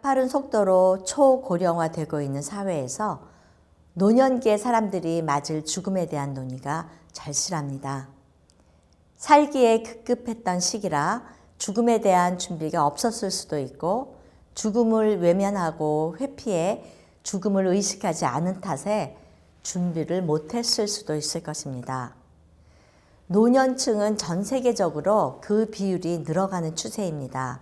가파른 속도로 초고령화되고 있는 사회에서 노년기의 사람들이 맞을 죽음에 대한 논의가 절실합니다. 살기에 급급했던 시기라 죽음에 대한 준비가 없었을 수도 있고 죽음을 외면하고 회피해 죽음을 의식하지 않은 탓에 준비를 못했을 수도 있을 것입니다. 노년층은 전 세계적으로 그 비율이 늘어가는 추세입니다.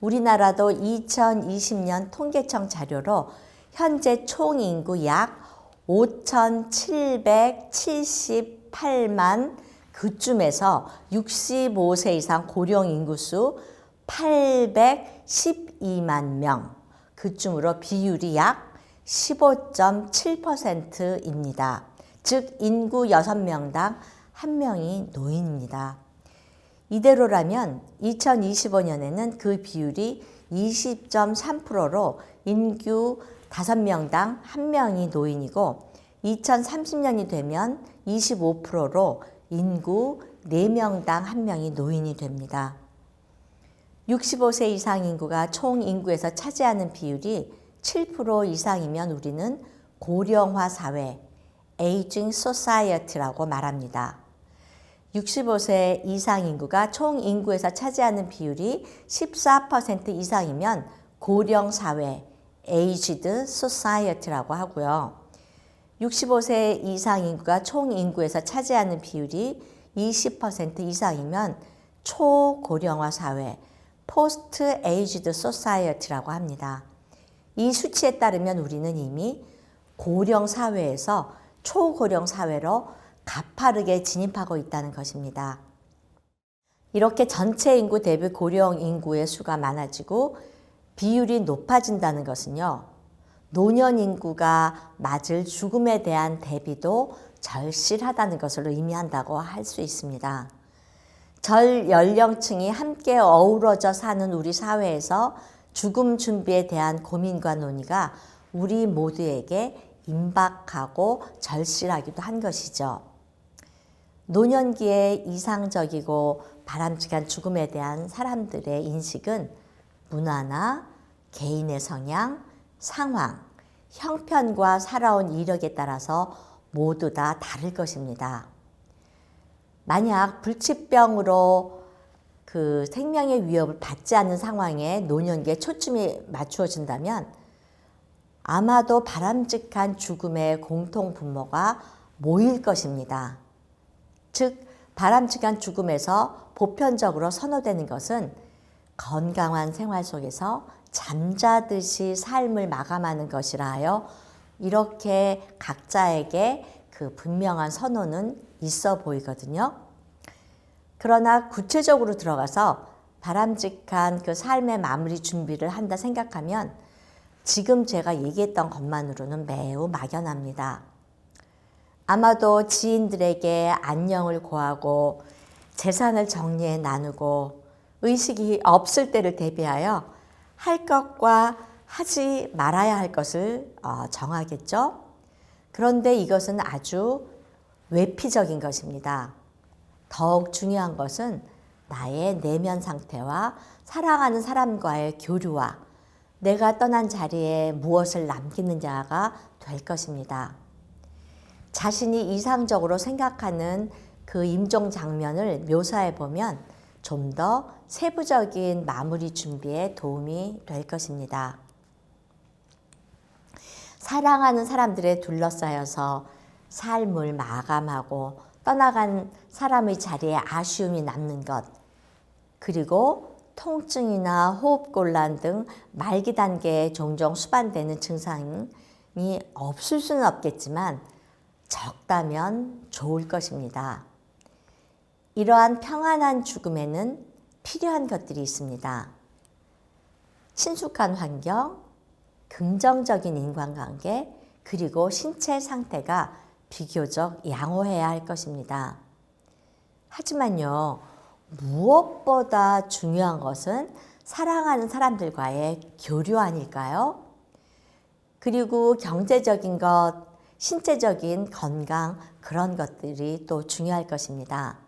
우리나라도 2020년 통계청 자료로 현재 총 인구 약 5,778만 그쯤에서 65세 이상 고령 인구수 812만 명 그쯤으로 비율이 약 15.7%입니다. 즉 인구 6명당 1명이 노인입니다. 이대로라면 2025년에는 그 비율이 20.3%로 인구 5명당 1명이 노인이고 2030년이 되면 25%로 인구 4명당 1명이 노인이 됩니다. 65세 이상 인구가 총 인구에서 차지하는 비율이 7% 이상이면 우리는 고령화 사회, 에이징 소사이어티라고 말합니다. 65세 이상 인구가 총 인구에서 차지하는 비율이 14% 이상이면 고령 사회, 에이지드 소사이어티라고 하고요. 65세 이상 인구가 총 인구에서 차지하는 비율이 20% 이상이면 초고령화 사회, 포스트 에이지드 소사이어티라고 합니다. 이 수치에 따르면 우리는 이미 고령 사회에서 초고령 사회로 가파르게 진입하고 있다는 것입니다. 이렇게 전체 인구 대비 고령 인구의 수가 많아지고 비율이 높아진다는 것은요, 노년 인구가 맞을 죽음에 대한 대비도 절실하다는 것을 의미한다고 할 수 있습니다. 절 연령층이 함께 어우러져 사는 우리 사회에서 죽음 준비에 대한 고민과 논의가 우리 모두에게 임박하고 절실하기도 한 것이죠. 노년기에 이상적이고 바람직한 죽음에 대한 사람들의 인식은 문화나 개인의 성향, 상황, 형편과 살아온 이력에 따라서 모두 다 다를 것입니다. 만약 불치병으로 그 생명의 위협을 받지 않는 상황에 노년기에 초점이 맞추어진다면 아마도 바람직한 죽음의 공통 분모가 모일 것입니다. 즉, 바람직한 죽음에서 보편적으로 선호되는 것은 건강한 생활 속에서 잠자듯이 삶을 마감하는 것이라 하여 이렇게 각자에게 그 분명한 선호는 있어 보이거든요. 그러나 구체적으로 들어가서 바람직한 그 삶의 마무리 준비를 한다 생각하면 지금 제가 얘기했던 것만으로는 매우 막연합니다. 아마도 지인들에게 안녕을 고하고 재산을 정리해 나누고 의식이 없을 때를 대비하여 할 것과 하지 말아야 할 것을 정하겠죠. 그런데 이것은 아주 외피적인 것입니다. 더욱 중요한 것은 나의 내면 상태와 사랑하는 사람과의 교류와 내가 떠난 자리에 무엇을 남기느냐가 될 것입니다. 자신이 이상적으로 생각하는 그 임종 장면을 묘사해 보면 좀 더 세부적인 마무리 준비에 도움이 될 것입니다. 사랑하는 사람들에 둘러싸여서 삶을 마감하고 떠나간 사람의 자리에 아쉬움이 남는 것, 그리고 통증이나 호흡곤란 등 말기 단계에 종종 수반되는 증상이 없을 수는 없겠지만 적다면 좋을 것입니다. 이러한 평안한 죽음에는 필요한 것들이 있습니다. 친숙한 환경, 긍정적인 인간관계, 그리고 신체 상태가 비교적 양호해야 할 것입니다. 하지만요, 무엇보다 중요한 것은 사랑하는 사람들과의 교류 아닐까요? 그리고 경제적인 것, 신체적인 건강, 그런 것들이 또 중요할 것입니다.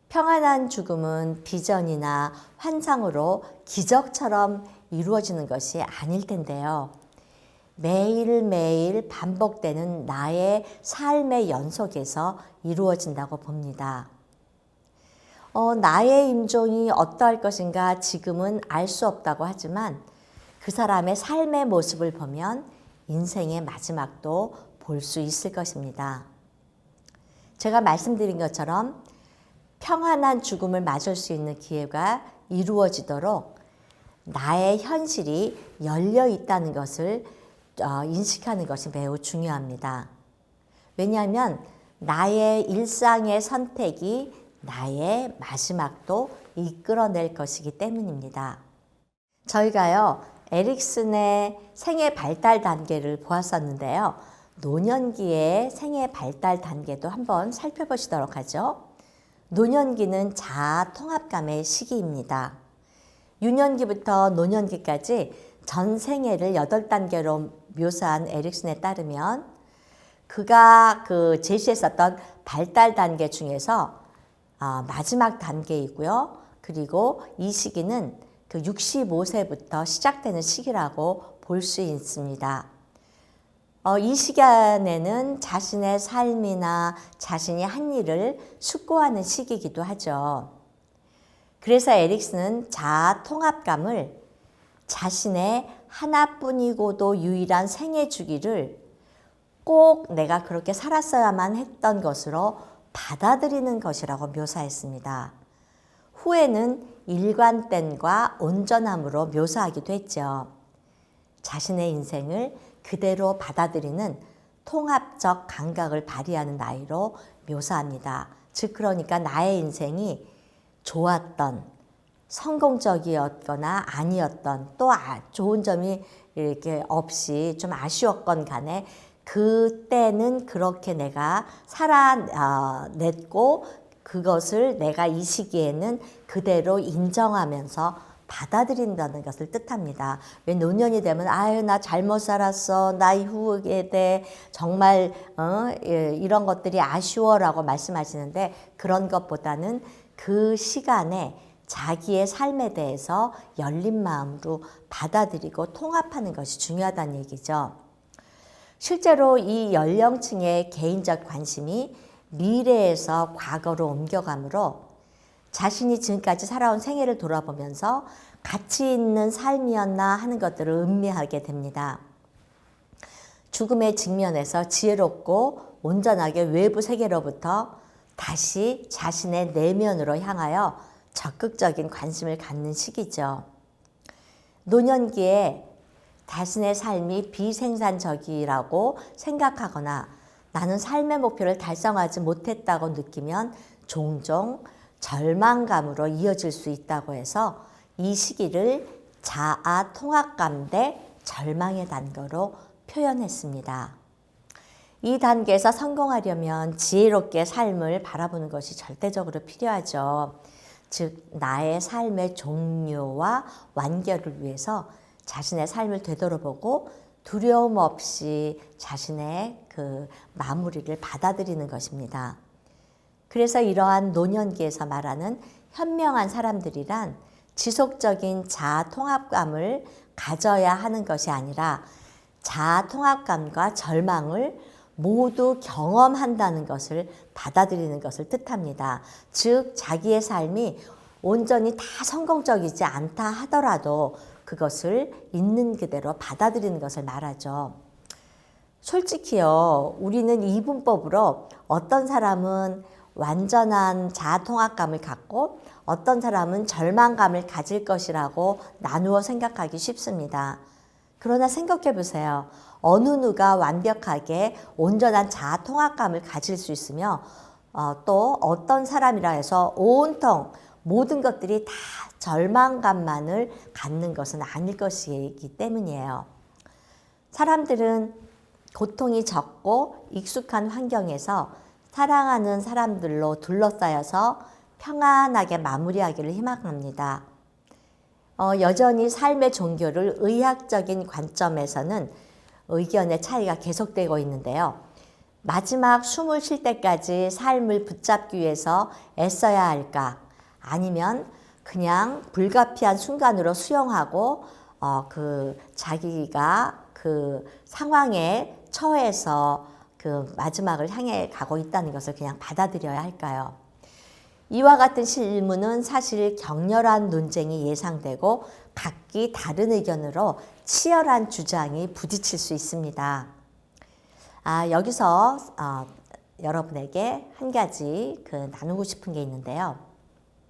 평안한 죽음은 비전이나 환상으로 기적처럼 이루어지는 것이 아닐 텐데요. 매일매일 반복되는 나의 삶의 연속에서 이루어진다고 봅니다. 나의 임종이 어떠할 것인가 지금은 알 수 없다고 하지만 그 사람의 삶의 모습을 보면 인생의 마지막도 볼 수 있을 것입니다. 제가 말씀드린 것처럼 평안한 죽음을 맞을 수 있는 기회가 이루어지도록 나의 현실이 열려 있다는 것을 인식하는 것이 매우 중요합니다. 왜냐하면 나의 일상의 선택이 나의 마지막도 이끌어낼 것이기 때문입니다. 저희가요, 에릭슨의 생애 발달 단계를 보았었는데요. 노년기의 생애 발달 단계도 한번 살펴보시도록 하죠. 노년기는 자아 통합감의 시기입니다. 유년기부터 노년기까지 전 생애를 8단계로 묘사한 에릭슨에 따르면 그가 제시했었던 발달 단계 중에서 마지막 단계이고요. 그리고 이 시기는 65세부터 시작되는 시기라고 볼 수 있습니다. 이 시간에는 자신의 삶이나 자신이 한 일을 숙고하는 시기이기도 하죠. 그래서 에릭슨은 자아 통합감을 자신의 하나뿐이고도 유일한 생애 주기를 꼭 내가 그렇게 살았어야만 했던 것으로 받아들이는 것이라고 묘사했습니다. 후에는 일관됨과 온전함으로 묘사하기도 했죠. 자신의 인생을 그대로 받아들이는 통합적 감각을 발휘하는 나이로 묘사합니다. 즉 그러니까 나의 인생이 좋았던, 성공적이었거나 아니었던, 또 좋은 점이 이렇게 없이 좀 아쉬웠건 간에 그때는 그렇게 내가 살아냈고 그것을 내가 이 시기에는 그대로 인정하면서 받아들인다는 것을 뜻합니다. 왜 노년이 되면 아유 나 잘못 살았어, 나 이후에 대 정말 이런 것들이 아쉬워라고 말씀하시는데 그런 것보다는 그 시간에 자기의 삶에 대해서 열린 마음으로 받아들이고 통합하는 것이 중요하다는 얘기죠. 실제로 이 연령층의 개인적 관심이 미래에서 과거로 옮겨가므로 자신이 지금까지 살아온 생애를 돌아보면서 가치 있는 삶이었나 하는 것들을 음미하게 됩니다. 죽음의 직면에서 지혜롭고 온전하게 외부 세계로부터 다시 자신의 내면으로 향하여 적극적인 관심을 갖는 시기죠. 노년기에 자신의 삶이 비생산적이라고 생각하거나 나는 삶의 목표를 달성하지 못했다고 느끼면 종종 절망감으로 이어질 수 있다고 해서 이 시기를 자아 통합감 대 절망의 단계로 표현했습니다. 이 단계에서 성공하려면 지혜롭게 삶을 바라보는 것이 절대적으로 필요하죠. 즉 나의 삶의 종료와 완결을 위해서 자신의 삶을 되돌아보고 두려움 없이 자신의 그 마무리를 받아들이는 것입니다. 그래서 이러한 노년기에서 말하는 현명한 사람들이란 지속적인 자아 통합감을 가져야 하는 것이 아니라 자아 통합감과 절망을 모두 경험한다는 것을 받아들이는 것을 뜻합니다. 즉 자기의 삶이 온전히 다 성공적이지 않다 하더라도 그것을 있는 그대로 받아들이는 것을 말하죠. 솔직히요, 우리는 이분법으로 어떤 사람은 완전한 자아 통합감을 갖고 어떤 사람은 절망감을 가질 것이라고 나누어 생각하기 쉽습니다. 그러나 생각해 보세요. 어느 누가 완벽하게 온전한 자아 통합감을 가질 수 있으며 또 어떤 사람이라 해서 온통 모든 것들이 다 절망감만을 갖는 것은 아닐 것이기 때문이에요. 사람들은 고통이 적고 익숙한 환경에서 사랑하는 사람들로 둘러싸여서 평안하게 마무리하기를 희망합니다. 여전히 삶의 종교를 의학적인 관점에서는 의견의 차이가 계속되고 있는데요. 마지막 숨을 쉴 때까지 삶을 붙잡기 위해서 애써야 할까? 아니면 그냥 불가피한 순간으로 수용하고 자기가 그 상황에 처해서 그 마지막을 향해 가고 있다는 것을 그냥 받아들여야 할까요? 이와 같은 실무는 사실 격렬한 논쟁이 예상되고 각기 다른 의견으로 치열한 주장이 부딪힐 수 있습니다. 여기서 여러분에게 한 가지 나누고 싶은 게 있는데요.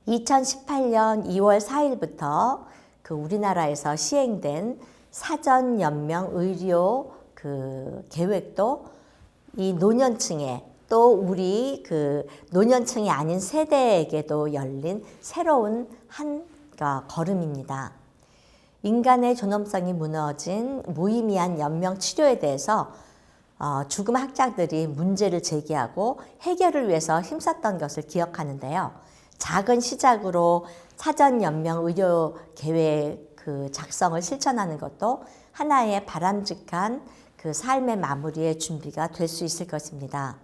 2018년 2월 4일부터 우리나라에서 시행된 사전연명 의료 계획도 이 노년층에 또 우리 노년층이 아닌 세대에게도 열린 새로운 한 걸음입니다. 인간의 존엄성이 무너진 무의미한 연명 치료에 대해서 죽음 학자들이 문제를 제기하고 해결을 위해서 힘썼던 것을 기억하는데요. 작은 시작으로 사전연명 의료 계획 작성을 실천하는 것도 하나의 바람직한 삶의 마무리의 준비가 될 수 있을 것입니다.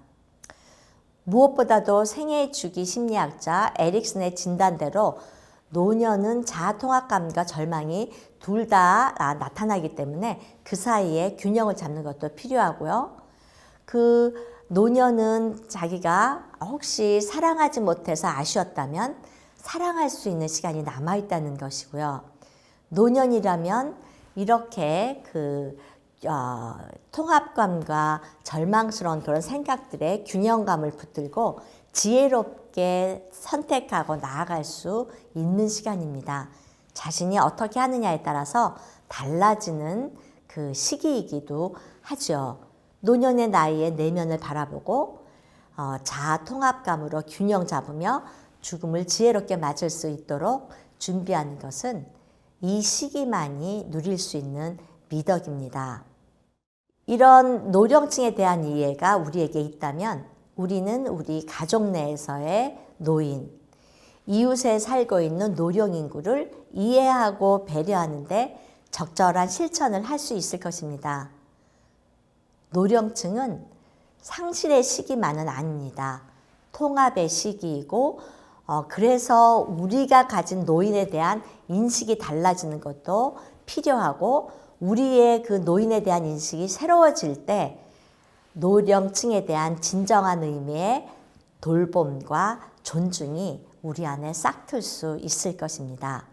무엇보다도 생애 주기 심리학자 에릭슨의 진단대로 노년은 자아통합감과 절망이 둘 다 나타나기 때문에 그 사이에 균형을 잡는 것도 필요하고요. 노년은 자기가 혹시 사랑하지 못해서 아쉬웠다면 사랑할 수 있는 시간이 남아있다는 것이고요. 노년이라면 이렇게 통합감과 절망스러운 그런 생각들의 균형감을 붙들고 지혜롭게 선택하고 나아갈 수 있는 시간입니다. 자신이 어떻게 하느냐에 따라서 달라지는 시기이기도 하죠. 노년의 나이에 내면을 바라보고 자아 통합감으로 균형 잡으며 죽음을 지혜롭게 맞을 수 있도록 준비하는 것은 이 시기만이 누릴 수 있는 미덕입니다. 이런 노령층에 대한 이해가 우리에게 있다면 우리는 우리 가족 내에서의 노인, 이웃에 살고 있는 노령 인구를 이해하고 배려하는 데 적절한 실천을 할 수 있을 것입니다. 노령층은 상실의 시기만은 아닙니다. 통합의 시기이고 그래서 우리가 가진 노인에 대한 인식이 달라지는 것도 필요하고 우리의 노인에 대한 인식이 새로워질 때 노령층에 대한 진정한 의미의 돌봄과 존중이 우리 안에 싹틀 수 있을 것입니다.